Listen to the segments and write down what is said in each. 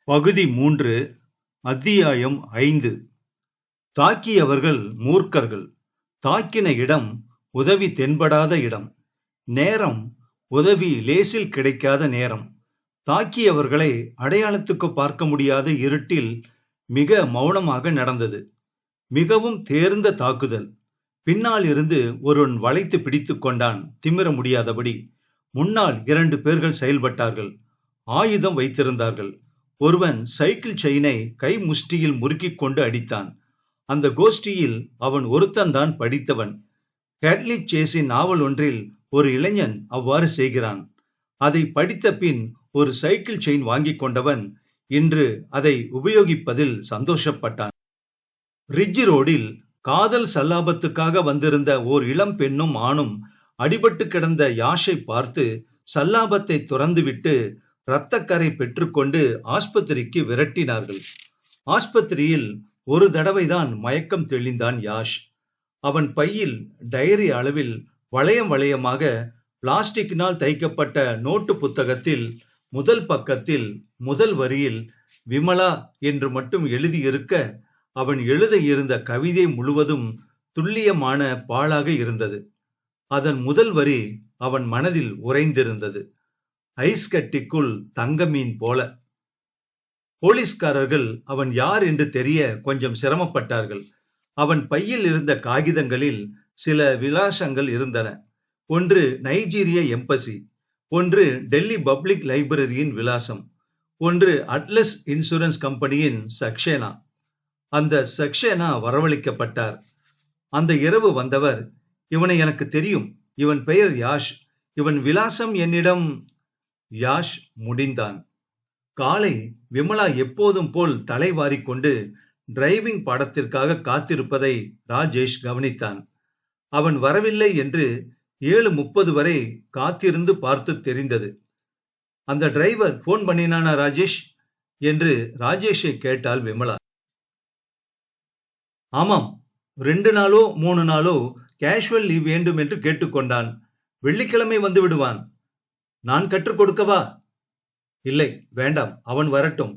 பகுதி 3 அத்தியாயம் 5 தாக்கியவர்கள் மூர்க்கர்கள். தாக்கின இடம் உதவி தென்படாத இடம். நேரம் உதவி லேசில் கிடைக்காத நேரம். தாக்கியவர்களை அடையாளத்துக்கு பார்க்க முடியாத இருட்டில் மிக மௌனமாக நடந்தது. மிகவும் தேர்ந்த தாக்குதல். பின்னால் இருந்து ஒருவன் வளைத்து பிடித்துக் கொண்டான். திமிர முடியாதபடி முன்னால் 2 பேர்கள் செயல்பட்டார்கள். ஆயுதம் வைத்திருந்தார்கள். ஒருவன் சைக்கிள் செயினை கை முஷ்டியில் முறுக்கிக் கொண்டு அடித்தான். அந்த கோஷ்டியில் அவன் ஒருத்தன்தான் படித்தவன். கேட்லிச் சேஸின் நாவல் ஒன்றில் ஒரு இளைஞன் அவ்வாறு செய்கிறான். அதை படித்த பின் ஒரு சைக்கிள் செயின் வாங்கிக் கொண்டவன் இன்று அதை உபயோகிப்பதில் சந்தோஷப்பட்டான். ரிட்ஜ் ரோடில் காதல் சல்லாபத்துக்காக வந்திருந்த ஓர் இளம் பெண்ணும் ஆணும் அடிபட்டு கிடந்த யாஷை பார்த்து சல்லாபத்தை துறந்துவிட்டு இரத்தக்கரை பெற்றுக்கொண்டு ஆஸ்பத்திரிக்கு விரட்டினார்கள். ஆஸ்பத்திரியில் ஒரு தடவைதான் மயக்கம் தெளிந்தான் யாஷ். அவன் பையில் டைரி அளவில் வளையம் வளையமாக பிளாஸ்டிக்கினால் தைக்கப்பட்ட நோட்டு புத்தகத்தில் முதல் பக்கத்தில் முதல் வரியில் விமலா என்று மட்டும் எழுதியிருக்க, அவன் எழுத இருந்த கவிதை முழுவதும் துல்லியமான பாழாக இருந்தது. அதன் முதல் வரி அவன் மனதில் உறைந்திருந்தது. ஐஸ் கட்டிக்குள் தங்க மீன் போல. போலீஸ்காரர்கள் அவன் யார் என்று தெரிய கொஞ்சம் சிரமப்பட்டார்கள். அவன் பையில் இருந்த காகிதங்களில் சில விலாசங்கள் இருந்தன. ஒன்று நைஜீரிய எம்பசி, ஒன்று டெல்லி பப்ளிக் லைப்ரரியின் விலாசம், ஒன்று அட்லஸ் இன்சூரன்ஸ் கம்பெனியின் சக்சேனா. அந்த சக்சேனா வரவழைக்கப்பட்டார். அந்த இரவு வந்தவர், இவனை எனக்கு தெரியும், இவன் பெயர் யாஷ், இவன் விலாசம் என்னிடம். யாஷ் முடிந்தான். காலை விமலா எப்போதும் போல் தலைவாரிக்கொண்டு டிரைவிங் பாடத்திற்காக காத்திருப்பதை ராஜேஷ் கவனித்தான். அவன் வரவில்லை என்று 7:30 வரை காத்திருந்து பார்த்து தெரிந்தது. அந்த டிரைவர் போன் பண்ணினானா ராஜேஷ் என்று ராஜேஷை கேட்டாள் விமலா. ஆமாம், 2 நாளோ 3 நாளோ கேஷுவல் லீவ் வேண்டும் என்று கேட்டுக்கொண்டான். வெள்ளிக்கிழமை வந்து விடுவான். நான் கற்றுக் கொடுக்கவா? இல்லை, வேண்டாம், அவன் வரட்டும்.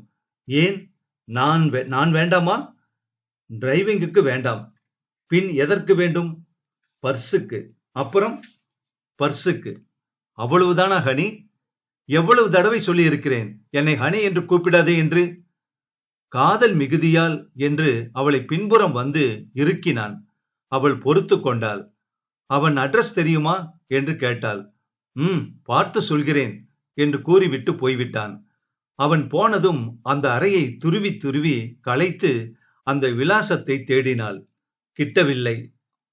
ஏன், நான் வேண்டாமா? டிரைவிங்குக்கு வேண்டாம். பின் எதற்கு வேண்டும்? பர்சுக்கு. அப்புறம் பர்சுக்கு. அவ்வளவுதானா ஹனி? எவ்வளவு தடவை சொல்லி இருக்கிறேன் என்னை ஹனி என்று கூப்பிடாதே என்று. காதல் மிகுதியால் என்று அவளை பின்புறம் வந்து இறுக்கினான். அவள் பொறுத்து கொண்டாள். அவன் அட்ரஸ் தெரியுமா என்று கேட்டாள். பார்த்து சொல்கிறேன் என்று கூறிவிட்டு போய்விட்டான். அவன் போனதும் அந்த அறையை துருவி துருவி களைத்து அந்த விலாசத்தை தேடினாள். கிட்டவில்லை.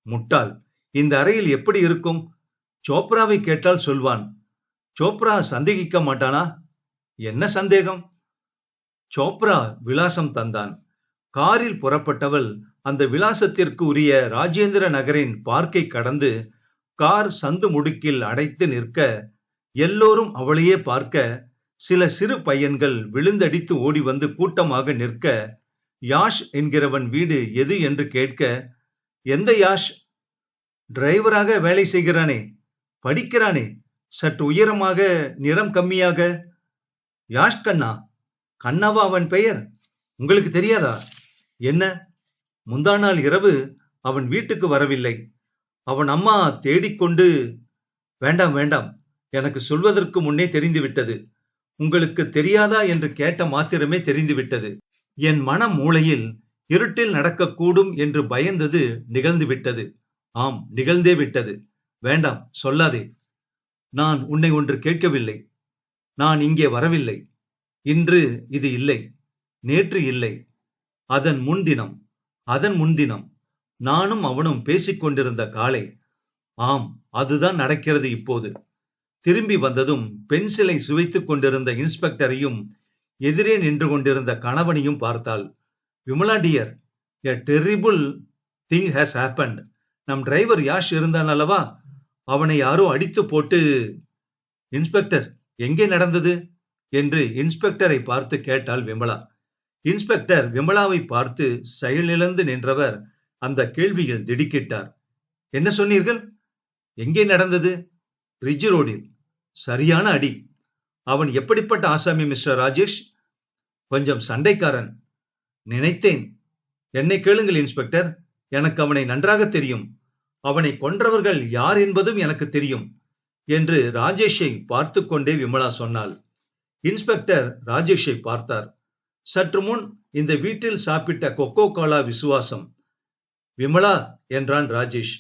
முட்டாள், இந்த அறையில் எப்படி இருக்கும்? சோப்ராவை கேட்டால் சொல்வான். சோப்ரா சந்தேகிக்க மாட்டானா? என்ன சந்தேகம்? சோப்ரா விலாசம் தந்தான். காரில் புறப்பட்டவள் அந்த விலாசத்திற்கு உரிய ராஜேந்திர நகரின் பார்க்கை கடந்து கார் சந்து முடுக்கில் அடைத்து நிற்க, எல்லோரும் அவளையே பார்க்க, சில சிறு பையன்கள் விழுந்தடித்து ஓடி வந்து கூட்டமாக நிற்க, யாஷ் என்கிறவன் வீடு எது என்று கேட்க, எந்த யாஷ்? டிரைவராக வேலை செய்கிறானே, படிக்கிறானே, சற்று உயரமாக, நிறம் கம்மியாக. யாஷ் கண்ணா? கண்ணாவா அவன் பெயர்? உங்களுக்கு தெரியாதா? என்ன, முந்தா நாள் இரவு அவன் வீட்டுக்கு வரவில்லை. அவன் அம்மா தேடிக்கொண்டு. வேண்டாம் வேண்டாம், எனக்கு சொல்வதற்கு முன்னே தெரிந்துவிட்டது. உங்களுக்கு தெரியாதா என்று கேட்ட மாத்திரமே தெரிந்துவிட்டது. என் மன மூளையில் இருட்டில் நடக்கக்கூடும் என்று பயந்தது நிகழ்ந்துவிட்டது. ஆம், நிகழ்ந்தே விட்டது. வேண்டாம், சொல்லாதே. நான் உன்னை ஒன்று கேட்கவில்லை. நான் இங்கே வரவில்லை. இன்று இது இல்லை, நேற்று இல்லை, அதன் முன்தினம், அதன் முன்தினம் நானும் அவனும் பேசிக்கொண்டிருந்த காலை. ஆம், அதுதான் நடக்கிறது இப்போது. திரும்பி வந்ததும் பென்சிலை சுவைத்துக் கொண்டிருந்த இன்ஸ்பெக்டரையும் எதிரே நின்று கொண்டிருந்த கணவனையும் பார்த்தாள். Vimala dear, a terrible thing has happened. நம் டிரைவர் யாஷ் இருந்தான் அல்லவா, அவனை யாரோ அடித்து போட்டு. இன்ஸ்பெக்டர், எங்கே நடந்தது என்று இன்ஸ்பெக்டரை பார்த்து கேட்டாள் விமலா. இன்ஸ்பெக்டர் விமலாவை பார்த்து செயலிழந்து நின்றவர் அந்த கேள்வியில் திடுக்கிட்டார். என்ன சொன்னீர்கள்? எங்கே நடந்தது? ரிட்ஜ் ரோடில். சரியான அடி. அவன் எப்படிப்பட்ட ஆசாமி மிஸ்டர் ராஜேஷ்? கொஞ்சம் சண்டைக்காரன். நினைத்தேன். என்னை கேளுங்கள் இன்ஸ்பெக்டர். எனக்கு அவனை நன்றாக தெரியும். அவனை கொன்றவர்கள் யார் என்பதும் எனக்கு தெரியும் என்று ராஜேஷை பார்த்து கொண்டே விமலா சொன்னாள். இன்ஸ்பெக்டர் ராஜேஷை பார்த்தார். சற்று முன் இந்த வீட்டில் சாப்பிட்ட கொக்கோ கோலா விசுவாசம். விமலா என்றான் ராஜேஷ்.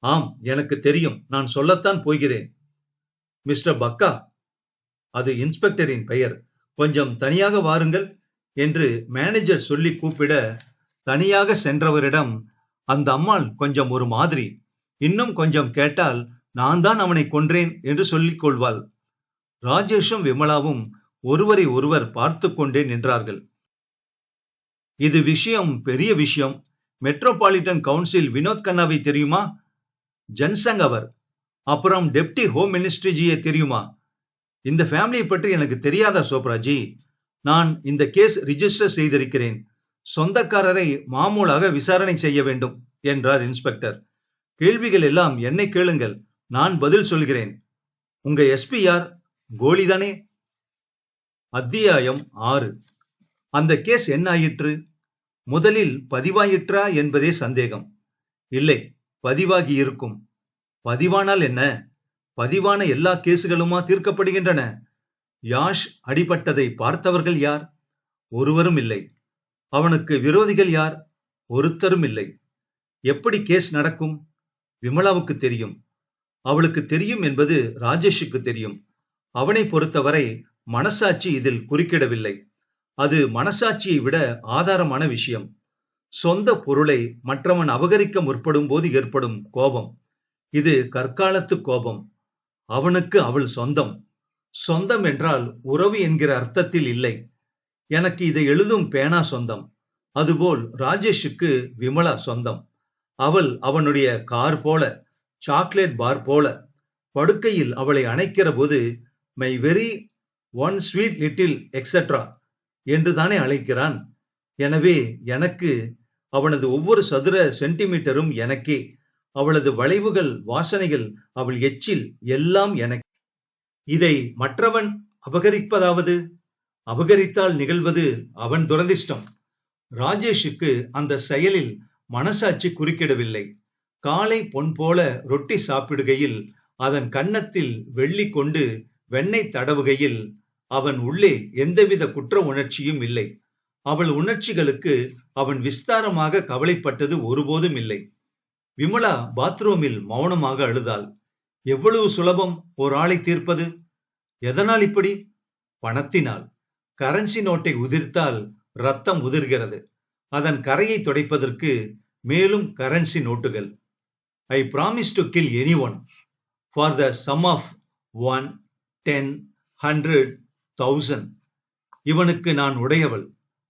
ஆம், எனக்கு தெரியும். நான் சொல்லத்தான் போகிறேன். மிஸ்டர் பக்கா, அது இன்ஸ்பெக்டரின் பெயர், கொஞ்சம் தனியாக வாருங்கள் என்று மேனேஜர் சொல்லி கூப்பிட தனியாக சென்றவரிடம் அந்த அம்மாள் கொஞ்சம் ஒரு மாதிரி. இன்னும் கொஞ்சம் கேட்டால் நான் தான் அவனை கொன்றேன் என்று சொல்லிக் கொள்வாள். ராஜேஷும் விமலாவும் ஒருவரை ஒருவர் பார்த்து கொண்டே நின்றார்கள். இது விஷயம் பெரிய விஷயம். மெட்ரோபாலிட்டன் கவுன்சில் வினோத் கண்ணாவை தெரியுமா? ஜன்சங் அவர். அப்புறம் டெப்டி ஹோம் மினிஸ்ட்ரிஜியை தெரியுமா? இந்த ஃபேமிலியை பற்றி எனக்கு தெரியாதா சோப்ராஜி? நான் இந்த கேஸ் ரிஜிஸ்டர் செய்திருக்கிறேன். சொந்தக்காரரை மாமூலாக விசாரணை செய்ய வேண்டும் என்றார் இன்ஸ்பெக்டர். கேள்விகள் எல்லாம் என்னை கேளுங்கள், நான் பதில் சொல்கிறேன். உங்க எஸ்பி யார்? கோலிதானே? அத்தியாயம் 6. அந்த கேஸ் என்ன ஆயிற்று? முதலில் பதிவாயிற்றா என்பதே சந்தேகம். இல்லை, பதிவாகி இருக்கும். பதிவானால் என்ன? பதிவான எல்லா கேசுகளுமா தீர்க்கப்படுகின்றன? யாஷ் அடிபட்டதை பார்த்தவர்கள் யார்? ஒருவரும் இல்லை. அவனுக்கு விரோதிகள் யார்? ஒருத்தரும் இல்லை. எப்படி கேஸ் நடக்கும்? விமலாவுக்கு தெரியும். அவளுக்கு தெரியும் என்பது ராஜேஷுக்கு தெரியும். அவனை பொறுத்தவரை மனசாட்சி இதில் குறுக்கிடவில்லை. அது மனசாட்சியை விட ஆதாரமான விஷயம். சொந்த பொருளை மற்றவன் அபகரிக்க முற்படும் போது ஏற்படும் கோபம். இது கற்காலத்து கோபம். அவனுக்கு அவள் சொந்தம். சொந்தம் என்றால் உறவு என்கிற அர்த்தத்தில் இல்லை. எனக்கு இதை எழுதும் பேனா சொந்தம். அதுபோல் ராஜேஷுக்கு விமலா சொந்தம். அவள் அவனுடைய கார் போல, சாக்லேட் பார் போல. படுக்கையில் அவளை அணைக்கிற போது my very one sweet little etcetera என்று தானே அழைக்கிறான். எனவே எனக்கு அவனது ஒவ்வொரு சதுர சென்டிமீட்டரும் எனக்கே. அவளது வளைவுகள், வாசனைகள், அவள் எச்சில் எல்லாம் எனக்கு. இதை மற்றவன் அபகரிப்பதாவது? அபகரித்தால் நிகழ்வது அவன் துரதிர்ஷ்டம். ராஜேஷுக்கு அந்த செயலில் மனசாட்சி குறுக்கிடவில்லை. காலை பொன் போல ரொட்டி சாப்பிடுகையில் அதன் கன்னத்தில் வெள்ளி கொண்டு வெண்ணெய் தடவுகையில் அவன் உள்ளே எந்தவித குற்ற உணர்ச்சியும் இல்லை. அவள் உணர்ச்சிகளுக்கு அவன் விஸ்தாரமாக கவலைப்பட்டது ஒருபோதும் இல்லை. விமலா பாத்ரூமில் மௌனமாக அழுதாள். எவ்வளவு சுலபம் ஒரு ஆளை தீர்ப்பது. எதனால் இப்படி? பணத்தினால். கரன்சி நோட்டை உதிர்த்தால் ரத்தம் உதிர்கிறது. அதன் கரையை துடைப்பதற்கு மேலும் கரன்சி நோட்டுகள். I promise to kill anyone for the sum of 1, 10, 100, 1000. இவனுக்கு நான் உடையவள்,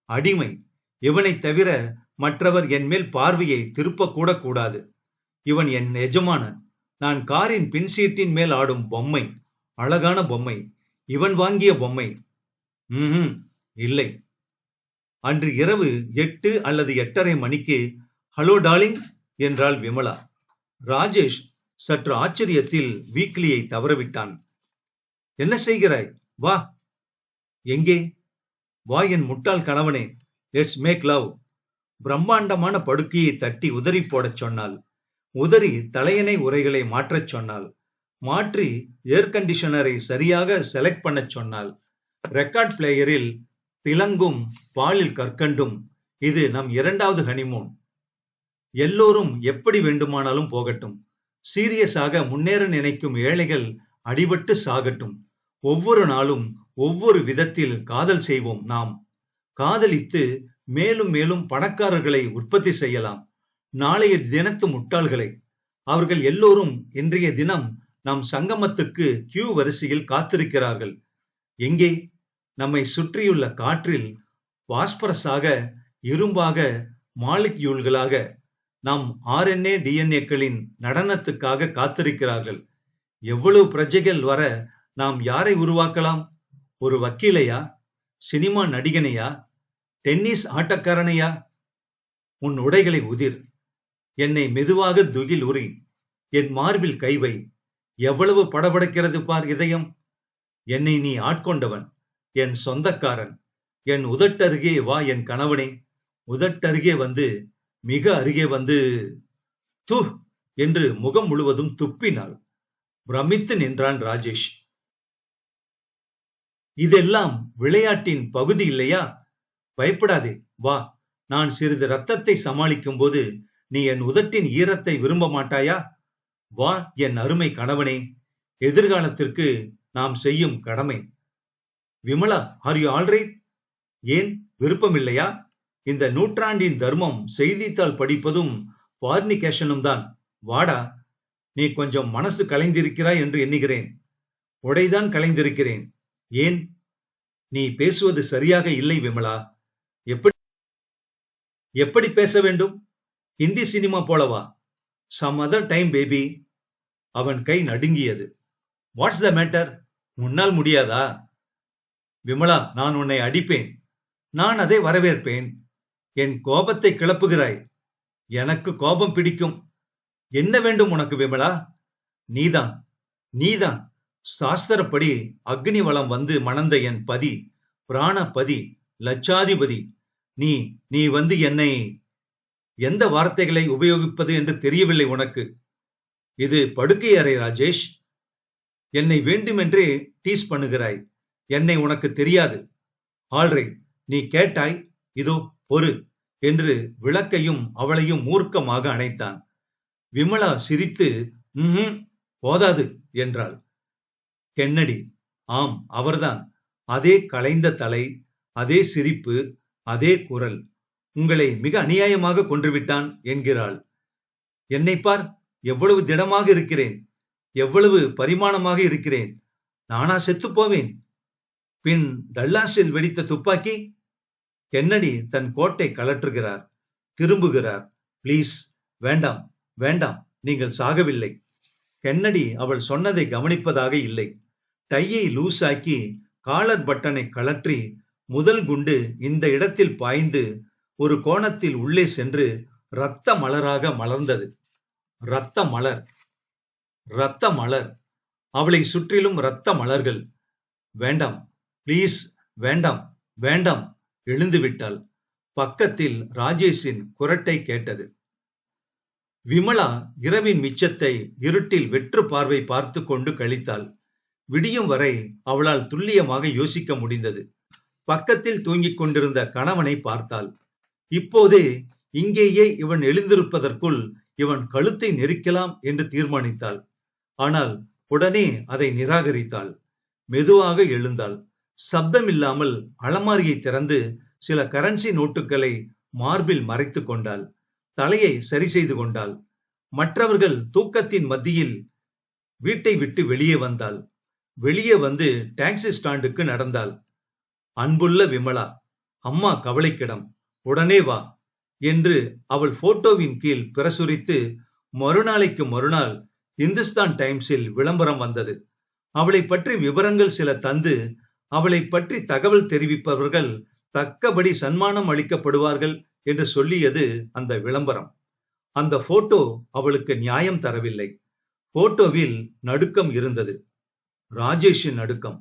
அடிமை. இவனை தவிர மற்றவர் என் மேல் பார்வையை திருப்பக்கூட கூடாது. இவன் என் எஜமானன். நான் காரின் பின்சீட்டின் மேல் ஆடும் பொம்மை, அழகான பொம்மை. இவன் வாங்கிய பொம்மை. இல்லை. அன்று இரவு 8 அல்லது 8:30 மணிக்கு ஹலோ டார்லிங் என்றாள் விமலா. ராஜேஷ் சற்று ஆச்சரியத்தில் வீக்லியை தவறவிட்டான். என்ன செய்கிறாய்? வா. எங்கே? வா என் முட்டாள் கணவனே, லெட்ஸ் மேக் லவ். பிரம்மாண்டமான படுக்கையை தட்டி உதறி போடச் சொன்னாள். உதறி தலையணை உரைகளை மாற்றச் சொன்னாள். மாற்றி ஏர் கண்டிஷனரை சரியாக செலக்ட் பண்ணச் சொன்னாள். ரெக்கார்ட் பிளேயரில் திலங்கும் பாலில் கற்கண்டும். இது நம் 2வது ஹனிமூன். எல்லோரும் எப்படி வேண்டுமானாலும் போகட்டும். சீரியஸாக முன்னேற நினைக்கும் ஏழைகள் அடிபட்டு சாகட்டும். ஒவ்வொரு நாளும் ஒவ்வொரு விதத்தில் காதல் செய்வோம். நாம் காதலித்து மேலும் மேலும் பணக்காரர்களை உற்பத்தி செய்யலாம். நாளைய தினத்து முட்டாள்களை. அவர்கள் எல்லோரும் இன்றைய தினம் நம் சங்கமத்துக்கு கியூ வரிசையில் காத்திருக்கிறார்கள். எங்கே? நம்மை சுற்றியுள்ள காற்றில் பாஸ்பரஸாக, இரும்பாக, மாலிக்யூல்களாக நம் RNA DNAக்களின் நடனத்துக்காக காத்திருக்கிறார்கள். எவ்வளவு பிரஜைகள் வர நாம் யாரை உருவாக்கலாம்? ஒரு வக்கீலையா? சினிமா நடிகனையா? டென்னிஸ் ஆட்டக்காரனையா? உன் உடைகளை உதிர். என்னை மெதுவாக துகில் உரி. என் மார்பில் கைவை. எவ்வளவு படபடக்கிறது பார் இதயம். என்னை நீ ஆட்கொண்டவன், என் சொந்தக்காரன். என் உதட்டருகே வா என் கணவனே. உதட்டருகே வந்து, மிக அருகே வந்து, து என்று முகம் முழுவதும் துப்பினாள். பிரமித்து நின்றான் ராஜேஷ். இதெல்லாம் விளையாட்டின் பகுதி இல்லையா? பயப்படாதே, வா. நான் சிறிது ரத்தத்தை சமாளிக்கும் போது நீ என் உதட்டின் ஈரத்தை விரும்ப மாட்டாயா? வா என் அருமை கணவனே, எதிர்காலத்திற்கு நாம் செய்யும் கடமை. Vimala, are you alright? ஏன் விருப்பமில்லையா? இந்த நூற்றாண்டின் தர்மம் செய்தித்தாள் படிப்பதும் பார்னிகேஷனும் தான். வாடா. நீ கொஞ்சம் மனசு கலைந்திருக்கிறாய் என்று எண்ணுகிறேன். உடைதான் கலைந்திருக்கிறேன். ஏன்? நீ பேசுவது சரியாக இல்லை விமலா. எப்படி எப்படி பேச வேண்டும்? ஹிந்தி சினிமா போலவா? Some other time baby. அவன் கை நடுங்கியது. What's the matter? உன்னால் முடியாதா? விமலா, நான் உன்னை அடிப்பேன். நான் அதை வரவேற்பேன். என் கோபத்தை கிளப்புகிறாய். எனக்கு கோபம் பிடிக்கும். என்ன வேண்டும் உனக்கு விமலா? நீதான் நீதான் சாஸ்திரப்படி அக்னி வளம் வந்து மணந்த என் பதி, பிராணபதி, லட்சாதிபதி. நீ நீ வந்து என்னை எந்த வார்த்தைகளை உபயோகிப்பது என்று தெரியவில்லை உனக்கு. இது படுக்கை அறை ராஜேஷ். என்னை வேண்டுமென்றே டீஸ் பண்ணுகிறாய். என்னை உனக்கு தெரியாது. ஆல்ரைட், நீ கேட்டாய், இதோ பொறு என்று விளக்கையும் அவளையும் மூர்க்கமாக அணைத்தான். விமலா சிரித்து போதாது என்றாள். கென்னடி, ஆம் அவர்தான். அதே கலைந்த தலை, அதே சிரிப்பு, அதே குரல். உங்களை மிக அநியாயமாக கொன்றுவிட்டான் என்கிறாள். என்னை பார், எவ்வளவு திடமாக இருக்கிறேன், எவ்வளவு பரிமாணமாக இருக்கிறேன். நானா செத்து போவேன்? பின் டல்லாஸில் வெடித்த துப்பாக்கி? கென்னடி தன் கோட்டை கலற்றுகிறார். திரும்புகிறார். பிளீஸ், வேண்டாம் வேண்டாம், நீங்கள் சாகவில்லை. கென்னடி அவள் சொன்னதை கவனிப்பதாக இல்லை. டையை லூசாக்கி காலர் பட்டனை கலற்றி முதல் குண்டு இந்த இடத்தில் பாய்ந்து ஒரு கோணத்தில் உள்ளே சென்று இரத்த மலராக மலர்ந்தது. இரத்த மலர், இரத்த மலர். அவளை சுற்றிலும் இரத்த மலர்கள். வேண்டாம், பிளீஸ், வேண்டாம் வேண்டாம். எழுந்து விட்டாள். பக்கத்தில் ராஜேஷின் குரட்டை கேட்டது. விமலா இரவின் மிச்சத்தை இருட்டில் வெற்று பார்வை பார்த்து கொண்டு கழித்தாள். விடியும் வரை அவளால் துல்லியமாக யோசிக்க முடிந்தது. பக்கத்தில் தூங்கிக் கொண்டிருந்த கணவனை பார்த்தாள். இப்போதே இங்கேயே இவன் எழுந்திருப்பதற்குள் இவன் கழுத்தை நெரிக்கலாம் என்று தீர்மானித்தாள். ஆனால் உடனே அதை நிராகரித்தாள். மெதுவாக எழுந்தாள். சப்தமில்லாமல் அலமாரியை திறந்து சில கரன்சி நோட்டுகளை மார்பில் மறைத்து கொண்டாள். தலையை சரி செய்து கொண்டாள். மற்றவர்கள் தூக்கத்தின் மத்தியில் வீட்டை விட்டு வெளியே வந்தாள். வெளியே வந்து டாக்ஸி ஸ்டாண்டுக்கு நடந்தாள். அன்புள்ள விமலா, அம்மா கவலைக்கிடம், உடனே வா என்று அவள் போட்டோவின் கீழ் பிரசுரித்து மறுநாளைக்கு மறுநாள் இந்துஸ்தான் டைம்ஸில் விளம்பரம் வந்தது. அவளை பற்றி விவரங்கள் சில தந்து அவளை பற்றி தகவல் தெரிவிப்பவர்கள் தக்கபடி சன்மானம் அளிக்கப்படுவார்கள் என்று சொல்லியது அந்த விளம்பரம். அந்த போட்டோ அவளுக்கு நியாயம் தரவில்லை. போட்டோவில் நடுக்கம் இருந்தது. ராஜேஷின் நடுக்கம்.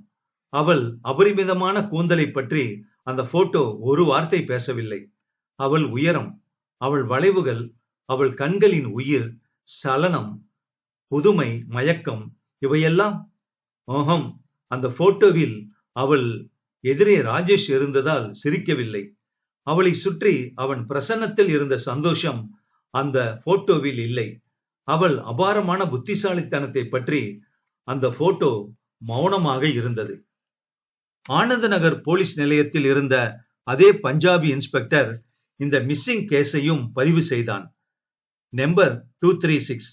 அவள் அபரிமிதமான கூந்தலை பற்றி அந்த போட்டோ ஒரு வார்த்தை பேசவில்லை. அவள் உயரம், அவள் வளைவுகள், அவள் கண்களின் உயிர், சலனம், புதுமை, மயக்கம், இவையெல்லாம் அந்த போட்டோவில் அவள் எதிரே ராஜேஷ் இருந்ததால் சிரிக்கவில்லை. அவளை சுற்றி அவன் பிரசன்னத்தில் இருந்த சந்தோஷம் அந்த போட்டோவில் இல்லை. அவள் அபாரமான புத்திசாலித்தனத்தை பற்றி அந்த போட்டோ மௌனமாக இருந்தது. ஆனந்த நகர் போலீஸ் நிலையத்தில் இருந்த அதே பஞ்சாபி இன்ஸ்பெக்டர் இந்த மிஸ்ஸிங் கேஸையும் பதிவு செய்தான். நம்பர் 236,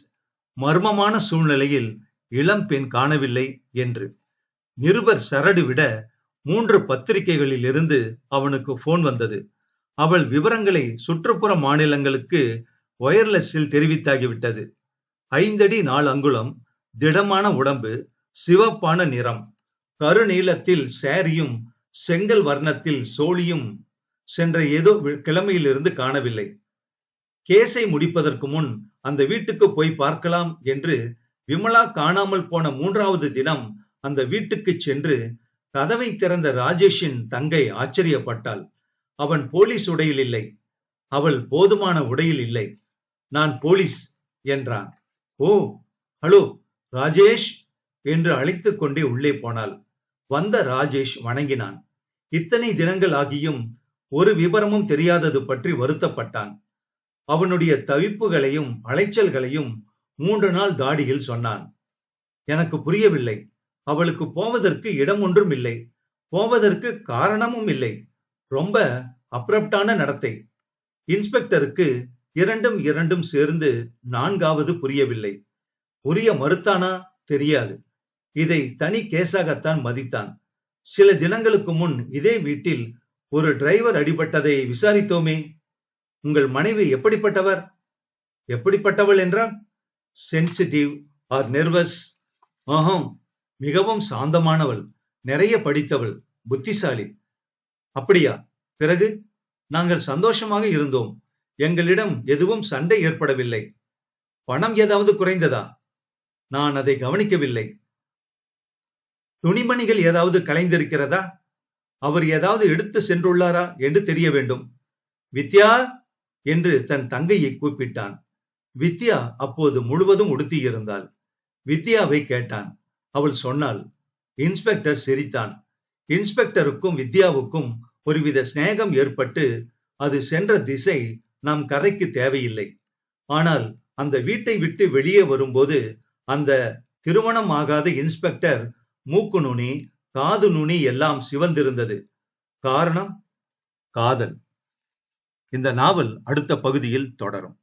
மர்மமான சூழ்நிலையில் இளம் பெண் காணவில்லை என்று. நிருபர் சரடு விட 3 பத்திரிகைகளில் இருந்து அவனுக்கு போன் வந்தது. அவள் விவரங்களை சுற்றுப்புற மாநிலங்களுக்கு ஒயர்லெஸில் தெரிவித்தாகிவிட்டது. 5 அடி 4 அங்குலம், திடமான உடம்பு, சிவப்பான நிறம், கருநீளத்தில் சாரியும் செங்கல் வர்ணத்தில் சோழியும் சென்ற ஏதோ கிழமையிலிருந்து காணவில்லை. கேஸை முடிப்பதற்கு முன் அந்த வீட்டுக்கு போய் பார்க்கலாம் என்று விமலா காணாமல் போன 3வது தினம் அந்த வீட்டுக்கு சென்று கதவை திறந்த ராஜேஷின் தங்கை ஆச்சரியப்பட்டாள். அவன் போலீஸ் உடையில் இல்லை. அவள் போதுமான உடையில் இல்லை. நான் போலீஸ் என்றான். ஓ, ஹலோ ராஜேஷ் என்று அழைத்துக் கொண்டே உள்ளே போனாள். வந்த ராஜேஷ் வணங்கினான். இத்தனை தினங்கள் ஆகியும் ஒரு விவரமும் தெரியாதது பற்றி வருத்தப்பட்டான். அவனுடைய தவிப்புகளையும் அலைச்சல்களையும் 3 நாள் தாடியில் சொன்னான். எனக்கு புரியவில்லை. அவளுக்கு போவதற்கு இடம் ஒன்றும் இல்லை, போவதற்கு காரணமும் இல்லை. ரொம்ப அப்ரப்டான நடத்தை. இன்ஸ்பெக்டருக்கு இரண்டும் சேர்ந்து 4வது புரியவில்லை. புரிய மறுத்தானா தெரியாது. இதை தனி கேஸாகத்தான் மதித்தான். சில தினங்களுக்கு முன் இதே வீட்டில் ஒரு டிரைவர் அடிபட்டதை விசாரித்தோமே. உங்கள் மனைவி எப்படிப்பட்டவர்? எப்படிப்பட்டவள் என்றால் சென்சிட்டிவ் ஆர் நெர்வஸ்? ஆஹம், மிகவும் சாந்தமானவள், நிறைய படித்தவள், புத்திசாலி. அப்படியா? பிறகு? நாங்கள் சந்தோஷமாக இருந்தோம். எங்களிடம் எதுவும் சண்டை ஏற்படவில்லை. பணம் ஏதாவது குறைந்ததா? நான் அதை கவனிக்கவில்லை. துணிமணிகள் ஏதாவது கலைந்திருக்கிறதா? அவர் ஏதாவது எடுத்து சென்றுள்ளாரா என்று தெரிய வேண்டும். வித்யா என்று தன் தங்கையை கூப்பிட்டான். வித்யா அப்போது முழுவதும் உடுத்தியிருந்தாள். வித்யாவை கேட்டான். அவள் சொன்னாள். இன்ஸ்பெக்டர் சிரித்தான். இன்ஸ்பெக்டருக்கும் வித்யாவுக்கும் ஒருவித சிநேகம் ஏற்பட்டு அது சென்ற திசை நம் கதைக்கு தேவையில்லை. ஆனால் அந்த வீட்டை விட்டு வெளியே வரும்போது அந்த திருமணம் ஆகாத இன்ஸ்பெக்டர் மூக்கு நுனி, காது நுனி எல்லாம் சிவந்திருந்தது. காரணம் காதல். இந்த நாவல் அடுத்த பகுதியில் தொடரும்.